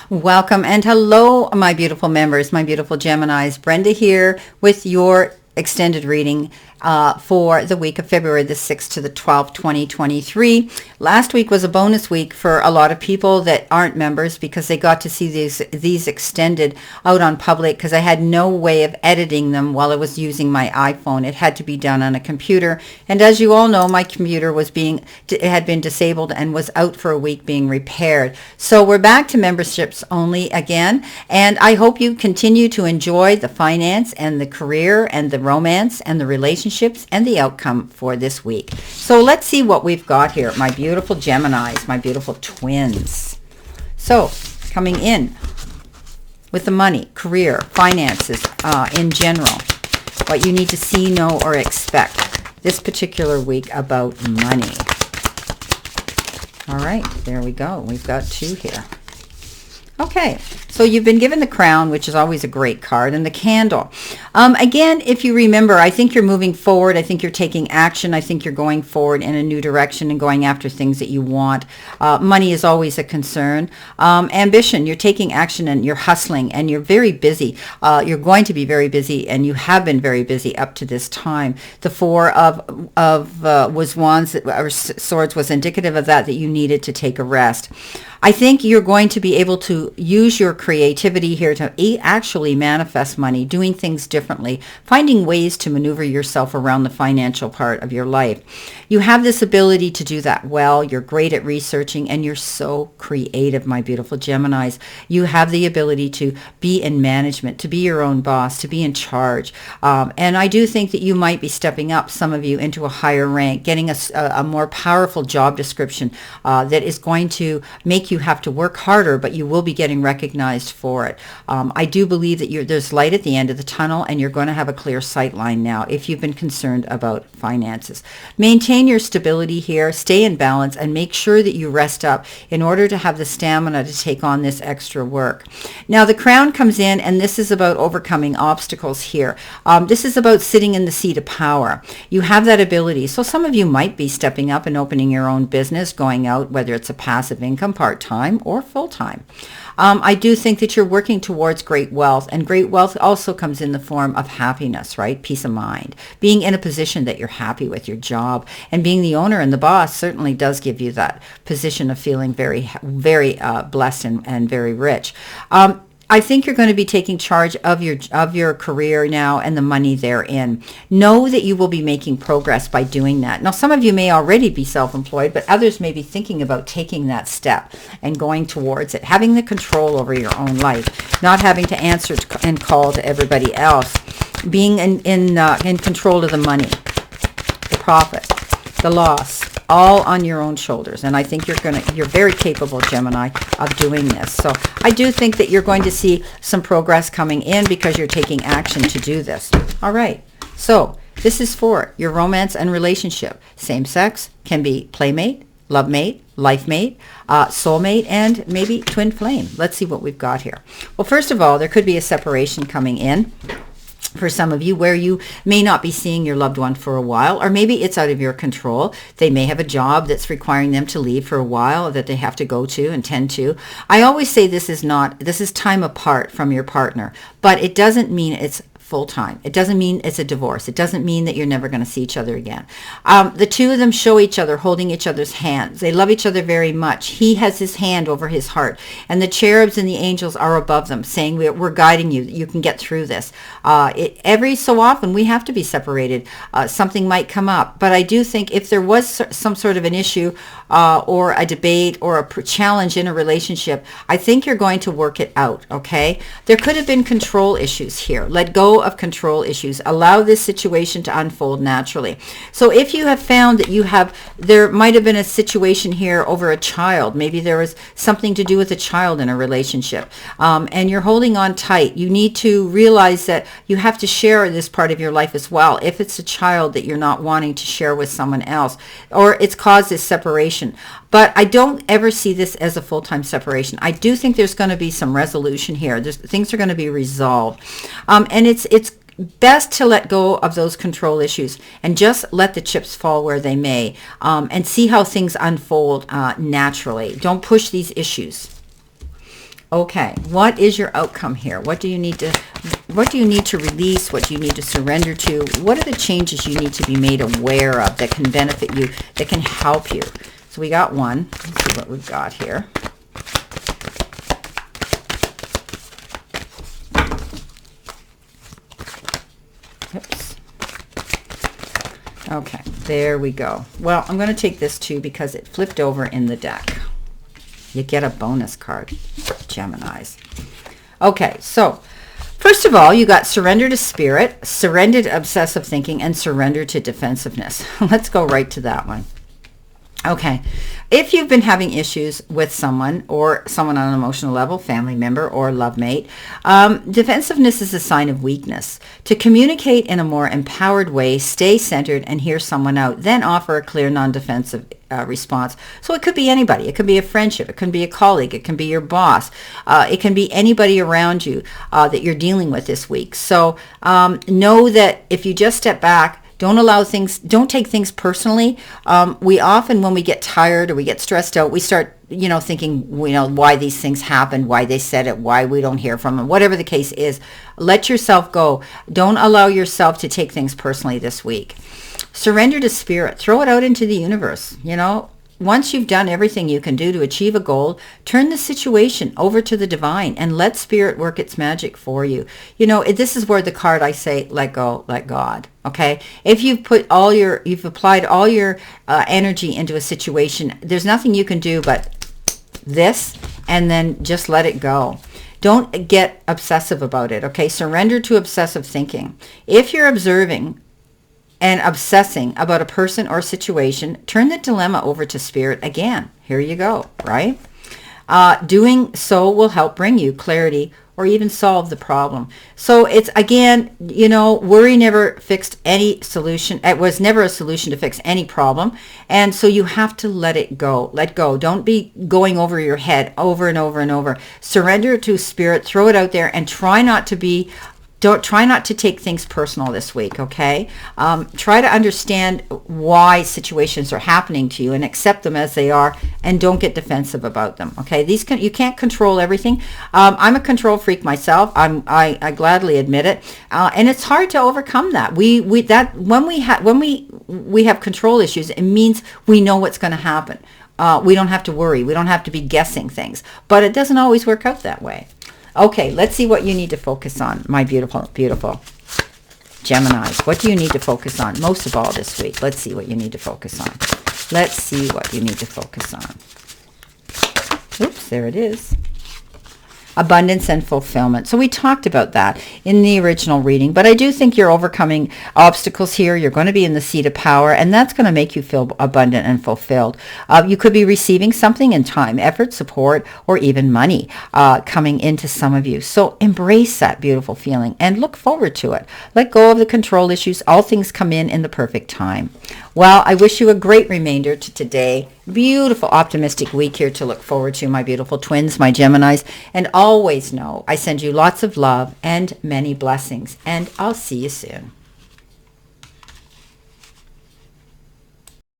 Welcome and hello, my beautiful members, my beautiful Geminis. Brenda here with your extended reading for the week of February the 6th to the 12th, 2023. Last week was a bonus week for a lot of people that aren't members because they got to see these extended out on public because I had no way of editing them while I was using my iPhone. It had to be done on a computer. And as you all know, my computer had been disabled and was out for a week being repaired. So we're back to memberships only again. And I hope you continue to enjoy the finance and the career and the romance and the relationships and the outcome for this week. So let's see what we've got here, my beautiful Geminis, my beautiful twins. So coming in with the money, career, finances in general, what you need to see, know, or expect this particular week about money. All right, there we go. We've got two here. Okay, so you've been given the crown, which is always a great card, and the candle. Again, if you remember, I think you're moving forward. I think you're taking action. I think you're going forward in a new direction and going after things that you want. Money is always a concern. Ambition, you're taking action and you're hustling and you're very busy. You're going to be very busy and you have been very busy up to this time. The Four of was wands, or swords was indicative of that you needed to take a rest. I think you're going to be able to use your creativity here to actually manifest money, doing things differently, finding ways to maneuver yourself around the financial part of your life. You have this ability to do that well. You're great at researching and you're so creative, my beautiful Geminis. You have the ability to be in management, to be your own boss, to be in charge. And I do think that you might be stepping up, some of you, into a higher rank, getting a more powerful job description that is going to make you have to work harder, but you will be getting recognized for it. I do believe that there's light at the end of the tunnel and you're going to have a clear sight line now if you've been concerned about finances. Maintain your stability here, stay in balance, and make sure that you rest up in order to have the stamina to take on this extra work. Now the crown comes in, and this is about overcoming obstacles here. This is about sitting in the seat of power. You have that ability. So some of you might be stepping up and opening your own business, going out, whether it's a passive income, part-time or full-time. I do think that you're working towards great wealth, and great wealth also comes in the form of happiness, right? Peace of mind. Being in a position that you're happy with your job, and being the owner and the boss certainly does give you that position of feeling very, very blessed and very rich. I think you're going to be taking charge of your career now and the money therein. Know that you will be making progress by doing that. Now, some of you may already be self-employed, but others may be thinking about taking that step and going towards it, having the control over your own life, not having to answer and call to everybody else, being in control of the money, the profit, the loss, all on your own shoulders. And I think you're very capable, Gemini, of doing this. So I do think that you're going to see some progress coming in because you're taking action to do this. All right. So this is for your romance and relationship. Same sex, can be playmate, love mate, life mate, soulmate, and maybe twin flame. Let's see what we've got here. Well, first of all, there could be a separation coming in for some of you, where you may not be seeing your loved one for a while, or maybe it's out of your control. They may have a job that's requiring them to leave for a while, that they have to go to and tend to. I always say this is time apart from your partner, but it doesn't mean it's full-time. It doesn't mean it's a divorce. It doesn't mean that you're never going to see each other again. The two of them show each other holding each other's hands. They love each other very much. He has his hand over his heart, and the cherubs and the angels are above them, saying, we're guiding you. You can get through this. Every so often, we have to be separated. Something might come up, but I do think if there was some sort of an issue or a debate or a challenge in a relationship, I think you're going to work it out, okay? There could have been control issues here. Let go of control issues. Allow this situation to unfold naturally. So if you have found that there might have been a situation here over a child, maybe there was something to do with a child in a relationship, and you're holding on tight, you need to realize that you have to share this part of your life as well. If it's a child that you're not wanting to share with someone else, or it's caused this separation. But I don't ever see this as a full-time separation. I do think there's going to be some resolution here. Things are going to be resolved. And it's best to let go of those control issues and just let the chips fall where they may, and see how things unfold naturally. Don't push these issues. Okay, what is your outcome here? What do you need to release? What do you need to surrender to? What are the changes you need to be made aware of that can benefit you, that can help you? So we got one. Let's see what we've got here. Oops. Okay, there we go. Well, I'm going to take this too because it flipped over in the deck. You get a bonus card, Geminis. Okay, so first of all, you got surrender to spirit, surrender to obsessive thinking, and surrender to defensiveness. Let's go right to that one. Okay, if you've been having issues with someone or someone on an emotional level, family member or love mate, defensiveness is a sign of weakness. To communicate in a more empowered way, stay centered and hear someone out, then offer a clear non-defensive response. So it could be anybody. It could be a friendship. It can be a colleague. It can be your boss. It can be anybody around you that you're dealing with this week. So know that if you just step back, don't take things personally. We often, when we get tired or we get stressed out, we start, thinking, why these things happen, why they said it, why we don't hear from them, whatever the case is. Let yourself go. Don't allow yourself to take things personally this week. Surrender to spirit. Throw it out into the universe. Once you've done everything you can do to achieve a goal, turn the situation over to the divine and let spirit work its magic for you. This is where the card I say, let go, let God. Okay. If you've applied all your energy into a situation, there's nothing you can do but this, and then just let it go. Don't get obsessive about it. Okay. Surrender to obsessive thinking. If you're observing and obsessing about a person or situation, turn the dilemma over to spirit again. Here you go, right? Doing so will help bring you clarity or even solve the problem. So it's, again, worry never fixed any solution. It was never a solution to fix any problem. And so you have to let it go. Let go. Don't be going over your head over and over and over. Surrender to spirit, throw it out there, and try not to take things personal this week, okay? Try to understand why situations are happening to you and accept them as they are, and don't get defensive about them, okay? You can't control everything. I'm a control freak myself. I gladly admit it, and it's hard to overcome that. When we have control issues, it means we know what's going to happen. We don't have to worry. We don't have to be guessing things, but it doesn't always work out that way. Okay, let's see what you need to focus on, my beautiful, beautiful Geminis. What do you need to focus on most of all this week? Let's see what you need to focus on. Let's see what you need to focus on. Oops, there it is. Abundance and fulfillment. So we talked about that in the original reading, but I do think you're overcoming obstacles here. You're going to be in the seat of power, and that's going to make you feel abundant and fulfilled. You could be receiving something in time, effort, support, or even money coming into some of you. So embrace that beautiful feeling and look forward to it. Let go of the control issues. All things come in the perfect time. Well, I wish you a great remainder to today. Beautiful, optimistic week here to look forward to, my beautiful twins, my Geminis. And always know I send you lots of love and many blessings. And I'll see you soon.